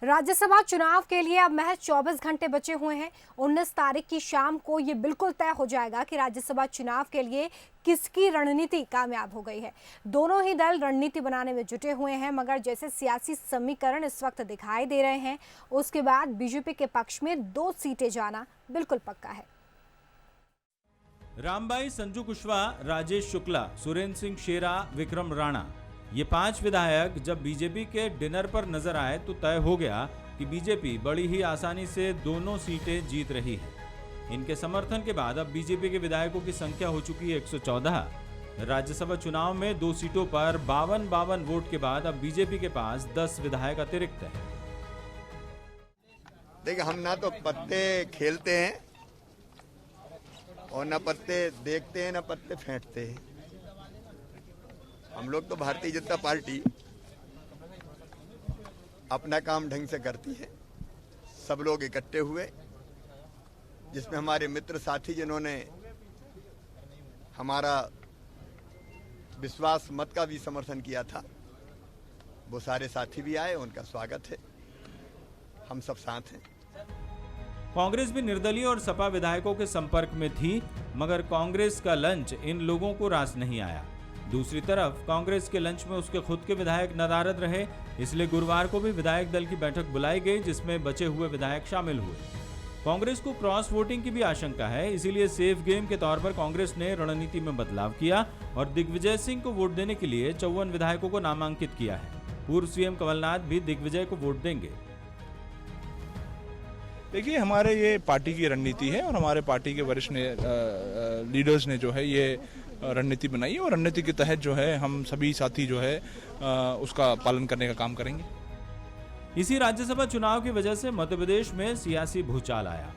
राज्यसभा चुनाव के लिए अब महज 24 घंटे बचे हुए हैं। 19 तारीख की शाम को ये बिल्कुल तय हो जाएगा कि राज्यसभा चुनाव के लिए किसकी रणनीति कामयाब हो गई है। दोनों ही दल रणनीति बनाने में जुटे हुए हैं, मगर जैसे सियासी समीकरण इस वक्त दिखाई दे रहे हैं, उसके बाद बीजेपी के पक्ष में 2 सीटें जाना बिल्कुल पक्का है। रामबाई, संजू कुशवाहा, राजेश शुक्ला, सुरेंद्र सिंह शेरा, विक्रम राणा, ये 5 विधायक जब बीजेपी के डिनर पर नजर आए तो तय हो गया कि बीजेपी बड़ी ही आसानी से दोनों सीटें जीत रही है। इनके समर्थन के बाद अब बीजेपी के विधायकों की संख्या हो चुकी है 114। राज्यसभा चुनाव में 2 सीटों पर 52 वोट के बाद अब बीजेपी के पास 10 विधायक अतिरिक्त हैं। देखिए, हम ना तो पत्ते खेलते हैं और न पत्ते देखते हैं, न पत्ते फेंकते हैं। हम लोग तो भारतीय जनता पार्टी अपना काम ढंग से करती है। सब लोग इकट्ठे हुए, जिसमें हमारे मित्र साथी जिन्होंने हमारा विश्वास मत का भी समर्थन किया था, वो सारे साथी भी आए। उनका स्वागत है, हम सब साथ हैं। कांग्रेस भी निर्दलीय और सपा विधायकों के संपर्क में थी, मगर कांग्रेस का लंच इन लोगों को रास नहीं आया। दूसरी तरफ कांग्रेस के लंच में उसके खुद के विधायक नदारद रहे, इसलिए गुरुवार को भी विधायक दल की बैठक बुलाई गई, जिसमें बचे हुए विधायक शामिल हुए। कांग्रेस को क्रॉस वोटिंग की भी आशंका है, इसीलिए सेफ गेम के तौर पर कांग्रेस ने रणनीति में बदलाव किया और दिग्विजय सिंह को वोट देने के लिए 54 विधायकों को नामांकित किया है। पूर्व सीएम कमलनाथ भी दिग्विजय को वोट देंगे। देखिए, हमारे ये पार्टी की रणनीति है और हमारे पार्टी के वरिष्ठ लीडर्स ने जो है ये रणनीति बनाई है और रणनीति के तहत जो है हम सभी साथी जो है उसका पालन करने का काम करेंगे। इसी राज्यसभा चुनाव की वजह से मध्य प्रदेश में सियासी भूचाल आया।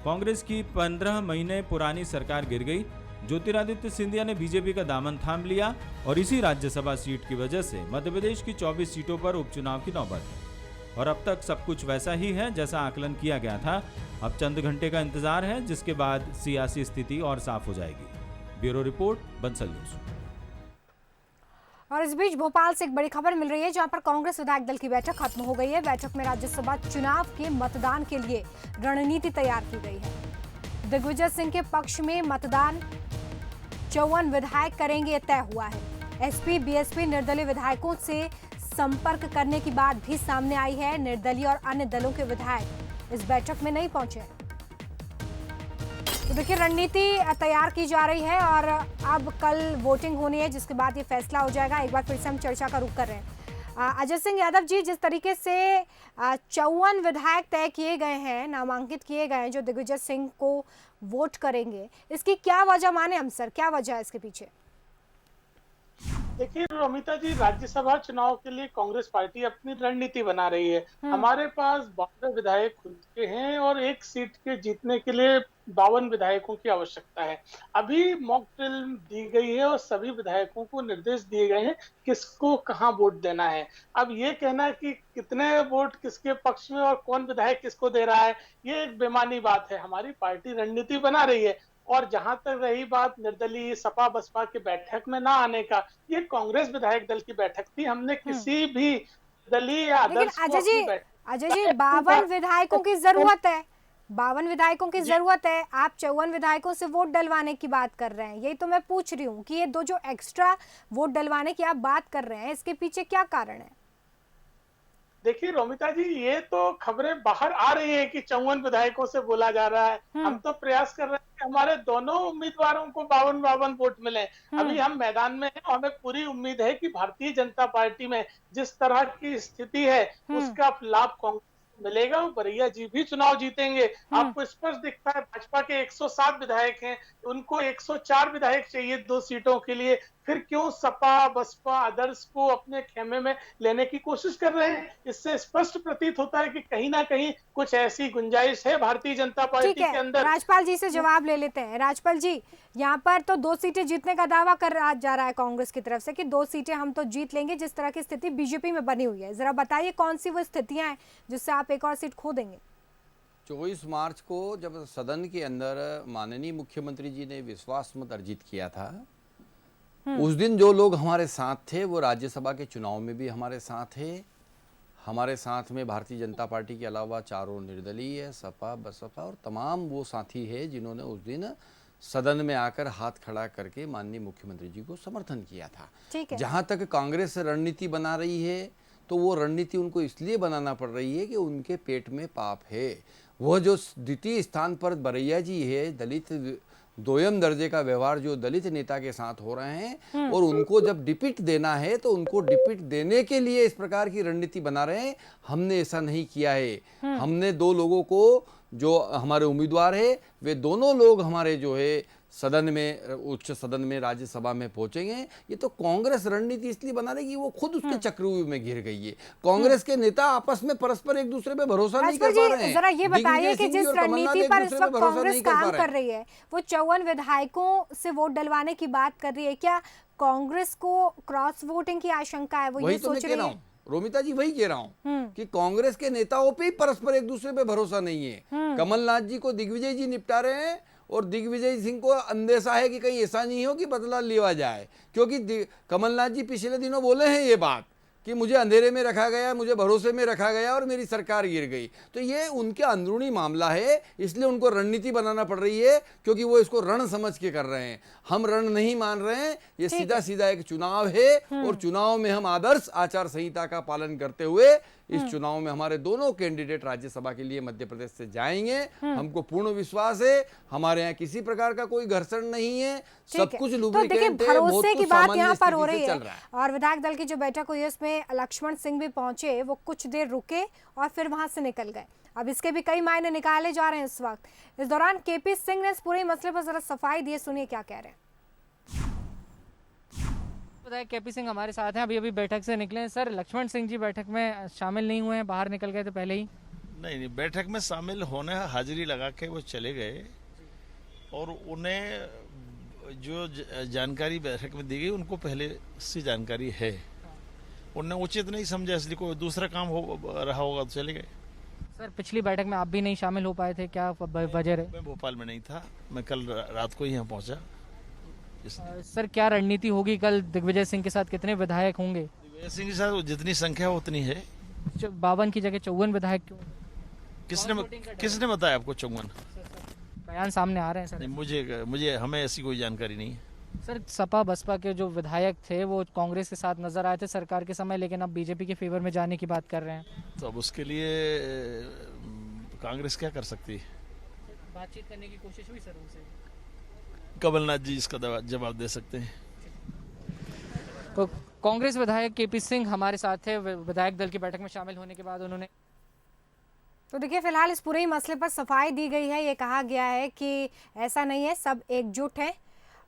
कांग्रेस की 15 महीने पुरानी सरकार गिर गई। ज्योतिरादित्य सिंधिया ने बीजेपी का दामन थाम लिया और इसी राज्यसभा सीट की वजह से मध्य प्रदेश की 24 सीटों पर उपचुनाव की नौबत है और अब तक सब कुछ वैसा ही है जैसा आकलन किया गया था। अब चंद घंटे का इंतजार है, जिसके बाद सियासी स्थिति और साफ हो जाएगी। Bureau report, Bansal news. और इस बीच भोपाल से एक बड़ी खबर मिल रही है, जहां पर कांग्रेस विधायक दल की बैठक खत्म हो गई है। बैठक में राज्यसभा चुनाव के मतदान के लिए रणनीति तैयार की गई है। दिग्विजय सिंह के पक्ष में मतदान 54 विधायक करेंगे, यह तय हुआ है। एसपी, बीएसपी, निर्दलीय विधायकों से संपर्क करने की बात भी सामने आई है। निर्दलीय और अन्य दलों के विधायक इस बैठक में नहीं पहुंचे। तो देखिए, रणनीति तैयार की जा रही है और अब कल वोटिंग होनी है, जिसके बाद ये फैसला हो जाएगा। एक बार फिर से हम चर्चा का रुख कर रहे हैं। अजय सिंह यादव जी, जिस तरीके से 54 विधायक तय किए गए हैं, नामांकित किए गए हैं, जो दिग्विजय सिंह को वोट करेंगे, इसकी क्या वजह माने हम सर, क्या वजह है इसके पीछे? देखिए रोमिता जी, राज्यसभा चुनाव के लिए कांग्रेस पार्टी अपनी रणनीति बना रही है। हमारे पास 12 विधायक खुद के हैं और एक सीट के जीतने के लिए 52 विधायकों की आवश्यकता है। अभी मॉक ड्रिल दी गई है और सभी विधायकों को निर्देश दिए गए हैं किसको कहां वोट देना है। अब ये कहना कि कितने वोट किसके पक्ष में और कौन विधायक किसको दे रहा है, ये एक बेमानी बात है। हमारी पार्टी रणनीति बना रही है। और जहां तक रही बात निर्दलीय सपा बसपा की बैठक में ना आने का, ये कांग्रेस विधायक दल की बैठक थी। हमने किसी भी दलीय या आदर्श अजय जी 52 विधायकों की जरूरत है, 52 विधायकों की जरूरत है। आप 54 विधायकों से वोट डलवाने की बात कर रहे हैं। यही तो मैं पूछ रही हूँ कि ये 2 जो एक्स्ट्रा वोट डलवाने की आप बात कर रहे हैं, इसके पीछे क्या कारण है? देखिए रोमिता जी, ये तो खबरें बाहर आ रही है कि 54 विधायकों से बोला जा रहा है। हम तो प्रयास कर रहे हैं कि हमारे दोनों उम्मीदवारों को 52 वोट मिले। अभी हम मैदान में हैं और हमें पूरी उम्मीद है कि भारतीय जनता पार्टी में जिस तरह की स्थिति है उसका लाभ कांग्रेस को मिलेगा। बरैया जी भी चुनाव जीतेंगे। आपको स्पष्ट दिखता है, भाजपा के 107 विधायक हैं, उनको 104 विधायक चाहिए 2 सीटों के लिए। फिर क्यों सपा बसपा आदर्श को अपने खेमे में लेने की कोशिश कर रहे हैं? इससे स्पष्ट प्रतीत होता है कि कहीं ना कहीं कुछ ऐसी गुंजाइश है भारतीय जनता पार्टी के अंदर। राजपाल जी से जवाब ले लेते हैं। राजपाल जी, यहाँ पर तो 2 सीटें जीतने का दावा कर जा रहा है कांग्रेस की तरफ से कि 2 सीटें हम तो जीत लेंगे, जिस तरह की स्थिति बीजेपी में बनी हुई है। जरा बताइए कौन सी वो स्थितियां हैं जिससे आप एक और सीट खो देंगे? 24 मार्च को जब सदन के अंदर माननीय मुख्यमंत्री जी ने विश्वास मत अर्जित किया था, उस दिन जो लोग हमारे साथ थे वो राज्यसभा के चुनाव में भी हमारे साथ थे, हमारे साथ में भारतीय जनता पार्टी के अलावा चारों निर्दलीय है, सपा बसपा और तमाम वो साथी है जिन्होंने उस दिन सदन में आकर हाथ खड़ा करके माननीय मुख्यमंत्री जी को समर्थन किया था। ठीक है। जहां तक कांग्रेस रणनीति बना रही है तो वो रणनीति उनको इसलिए बनाना पड़ रही है कि उनके पेट में पाप है। वह जो द्वितीय स्थान पर बरैया जी है, दलित दोयम दर्जे का व्यवहार जो दलित नेता के साथ हो रहे हैं और उनको जब डिपिट देना है तो उनको डिपिट देने के लिए इस प्रकार की रणनीति बना रहे हैं। हमने ऐसा नहीं किया है। हमने दो लोगों को, जो हमारे उम्मीदवार है वे दोनों लोग हमारे जो है सदन में, उच्च सदन में, राज्यसभा में पहुंचेंगे। ये तो कांग्रेस रणनीति इसलिए बना रही कि वो खुद उसके चक्रव्यूह में घिर गई है। कांग्रेस के नेता आपस में परस्पर एक दूसरे पे भरोसा नहीं कर पा रहे हैं। जरा ये बताइए कि जिस रणनीति पर इस वक्त कांग्रेस काम कर रही है, वो 54 विधायकों से वोट डलवाने की बात कर रही है, क्या कांग्रेस को क्रॉस वोटिंग की आशंका है? वो ये सोच रही है। रोमिता जी वही कह रहा हूँ कि कांग्रेस के नेताओं पे परस्पर एक दूसरे पे भरोसा नहीं है। कमलनाथ जी को दिग्विजय जी निपटा रहे हैं और दिग्विजय सिंह को अंदेशा है कि कहीं ऐसा नहीं हो कि बदला लिया जाए, क्योंकि कमलनाथ जी पिछले दिनों बोले हैं ये बात कि मुझे अंधेरे में रखा गया, मुझे भरोसे में रखा गया और मेरी सरकार गिर गई। तो ये उनके अंदरूनी मामला है, इसलिए उनको रणनीति बनाना पड़ रही है, क्योंकि वो इसको रण समझ के कर रहे हैं। हम रण नहीं मान रहे हैं। ये सीधा सीधा एक चुनाव है और चुनाव में हम आदर्श आचार संहिता का पालन करते हुए इस चुनाव में हमारे दोनों कैंडिडेट राज्यसभा के लिए मध्य प्रदेश से जाएंगे। हमको पूर्ण विश्वास है, हमारे यहाँ किसी प्रकार का कोई घर्षण नहीं है, सब कुछ लुब्रिकेंट है, भरोसे की बात यहाँ पर हो रही है। और विधायक दल की जो बैठक हुई है उसमें लक्ष्मण सिंह भी पहुंचे, वो कुछ देर रुके और फिर वहां से निकल गए। अब इसके भी कई मायने निकाले जा रहे हैं इस वक्त। इस दौरान केपी सिंह ने इस पूरे मसले पर जरा सफाई दी, सुनिए क्या कह रहे हैं। विधायक केपी सिंह हमारे साथ हैं, अभी बैठक से निकले हैं। सर, लक्ष्मण सिंह जी बैठक में शामिल नहीं हुए हैं, बाहर निकल गए थे पहले ही? नहीं, बैठक में शामिल होने हाजिरी लगा के वो चले गए और उन्हें जो जानकारी बैठक में दी गई उनको पहले से जानकारी है। उन्हें उचित नहीं समझा, इसलिए कोई दूसरा काम हो रहा होगा तो चले गए। सर, पिछली बैठक में आप भी नहीं शामिल हो पाए थे, क्या वजह है? मैं भोपाल में नहीं था, मैं कल रात को ही यहाँ पहुँचा। सर, क्या रणनीति होगी कल? दिग्विजय सिंह के साथ कितने विधायक होंगे? दिग्विजय सिंह के साथ जितनी संख्या उतनी है। 52 की जगह 54 विधायक क्यों? किसने बताया आपको 54? बयान सामने आ रहे हैं सर। मुझे हमें ऐसी कोई जानकारी नहीं है। सर, सपा बसपा के जो विधायक थे वो कांग्रेस के साथ नजर आए थे सरकार के समय, लेकिन अब बीजेपी के फेवर में जाने की बात कर रहे हैं। तो अब उसके लिए कांग्रेस क्या कर सकती है? बातचीत करने की कोशिश हुई सर उनसे? कमलनाथ जी इसका जवाब दे सकते हैं। तो कांग्रेस विधायक केपी सिंह हमारे साथ थे विधायक दल की बैठक में शामिल होने के बाद। उन्होंने तो देखिए, फिलहाल इस पूरे मसले पर सफाई दी गई है। ये कहा गया है कि ऐसा नहीं है, सब एकजुट हैं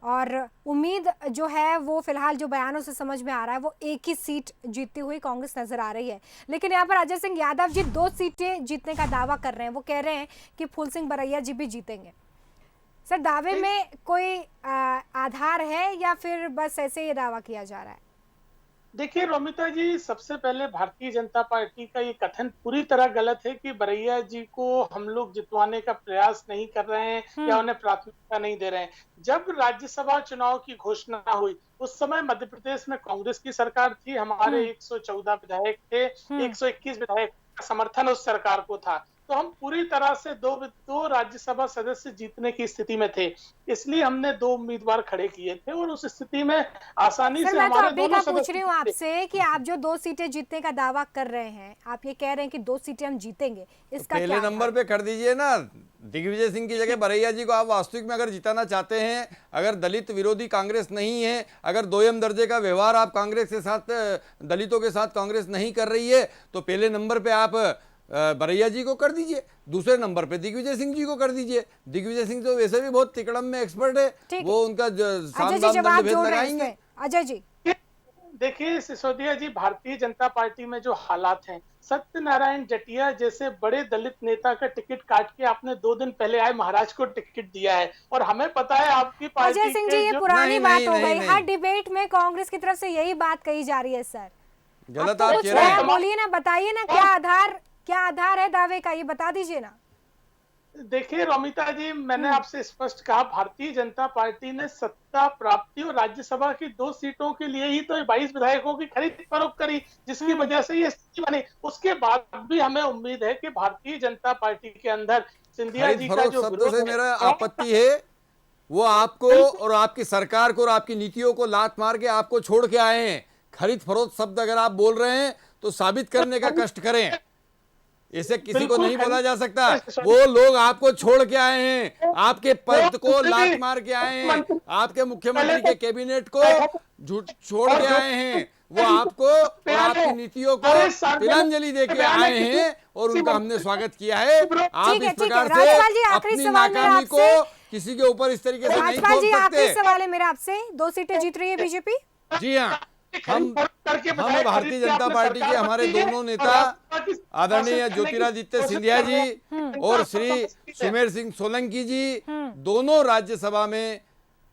और उम्मीद जो है वो फिलहाल जो बयानों से समझ में आ रहा है वो एक ही सीट जीतती हुई कांग्रेस नजर आ रही है। लेकिन यहाँ पर अजय सिंह यादव जी 2 सीटें जीतने का दावा कर रहे हैं। वो कह रहे हैं कि फूल सिंह बरैया जी भी जीतेंगे। सर, दावे में कोई आधार है या फिर बस ऐसे ही दावा किया जा रहा है? देखिए रोमिता जी, सबसे पहले भारतीय जनता पार्टी का ये कथन पूरी तरह गलत है कि बरैया जी को हम लोग जितवाने का प्रयास नहीं कर रहे हैं या उन्हें प्राथमिकता नहीं दे रहे हैं। जब राज्यसभा चुनाव की घोषणा हुई उस समय मध्य प्रदेश में कांग्रेस की सरकार थी, हमारे 114 विधायक थे, 121 विधायक का समर्थन उस सरकार को था। तो हम पूरी तरह से दो राज्यसभा सदस्य जीतने की स्थिति में थे, इसलिए हमने 2 उम्मीदवार खड़े किए थे और उस स्थिति में आसानी से हमारे दोनों सदस्य। पूछ रही हूँ आपसे कि आप जो 2 सीटें जीतने का दावा कर रहे हैं, आप ये कह रहे हैं कि 2 सीटें हम जीतेंगे, इसका पहले क्या नंबर पे कर दीजिए ना। दिग्विजय सिंह की जगह बरैया जी को आप वास्तविक में अगर जिताना चाहते हैं, अगर दलित विरोधी कांग्रेस नहीं है, अगर दोयम दर्जे का व्यवहार आप कांग्रेस के साथ, दलितों के साथ कांग्रेस नहीं कर रही है, तो पहले नंबर पे आप बरैया जी को कर दीजिए, दूसरे नंबर पे दिग्विजय सिंह जी को कर दीजिए। दिग्विजय सिंह तो वैसे भी बहुत तिकड़म में एक्सपर्ट है, वो उनका लगाएंगे। अजय जी देखिए सिसोदिया जी, भारतीय जनता पार्टी में जो हालात हैं, सत्यनारायण जटिया जैसे बड़े दलित नेता का टिकट काट के आपने 2 दिन पहले आए महाराज को टिकट दिया है और हमें पता है आपकी पार्टी। अजय सिंह जी, ये पुरानी बात हो गई। हर डिबेट में कांग्रेस की तरफ से यही बात कही जा रही है। सर, गलत आप कह रहे हैं। बोलिए ना, बताइए ना, क्या आधार है दावे का, ये बता दीजिए ना। देखिए रोमिता जी, मैंने आपसे स्पष्ट कहा, भारतीय जनता पार्टी ने सत्ता प्राप्ति और राज्यसभा की 2 सीटों के लिए ही तो 22 विधायकों की खरीद फरोख्त करी, जिसकी वजह से ये स्थिति बनी। उसके बाद भी हमें उम्मीद है कि भारतीय जनता पार्टी के अंदर सिंधिया खरीद जी का फरोख्त जो शब्द विरोध से है, मेरा आपत्ति है, वो आपको और आपकी सरकार को और आपकी नीतियों को लात मार के आपको छोड़ के आए हैं। खरीद फरोख्त शब्द अगर आप बोल रहे हैं तो साबित करने का कष्ट करें। इसे किसी को नहीं बोला जा सकता। वो लोग आपको छोड़ के आए हैं, आपके पद को लात मार के आए हैं, आपके मुख्यमंत्री के कैबिनेट को झूठ छोड़ के आए हैं। वो आपको और आपकी नीतियों को तिलांजलि दे के आए हैं और उनका हमने स्वागत किया है। आप ठीक है, इस प्रकार ठीक है। से राजपाल जी, आखिरी अपनी सवाल मेरा नाकामी को आपसे। किसी के ऊपर इस तरीके से नहीं राजपाल जी, थोप आखिरी सकते। सवाल है मेरा आपसे। 2 सीटें जीत रही है बीजेपी। जी हाँ, हम करके भारतीय जनता पार्टी के हमारे दोनों नेता आदरणीय ज्योतिरादित्य सिंधिया जी और श्री सुमेर सिंह सोलंकी जी दोनों राज्यसभा में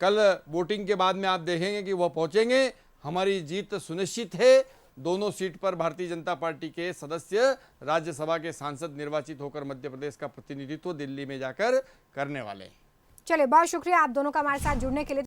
कल वोटिंग के बाद में आप देखेंगे कि वह पहुंचेंगे। हमारी जीत सुनिश्चित है। दोनों सीट पर भारतीय जनता पार्टी के सदस्य राज्यसभा के सांसद निर्वाचित होकर मध्य प्रदेश का प्रतिनिधित्व दिल्ली में जाकर करने वाले हैं। चलिए, बहुत शुक्रिया आप दोनों का हमारे साथ जुड़ने के लिए।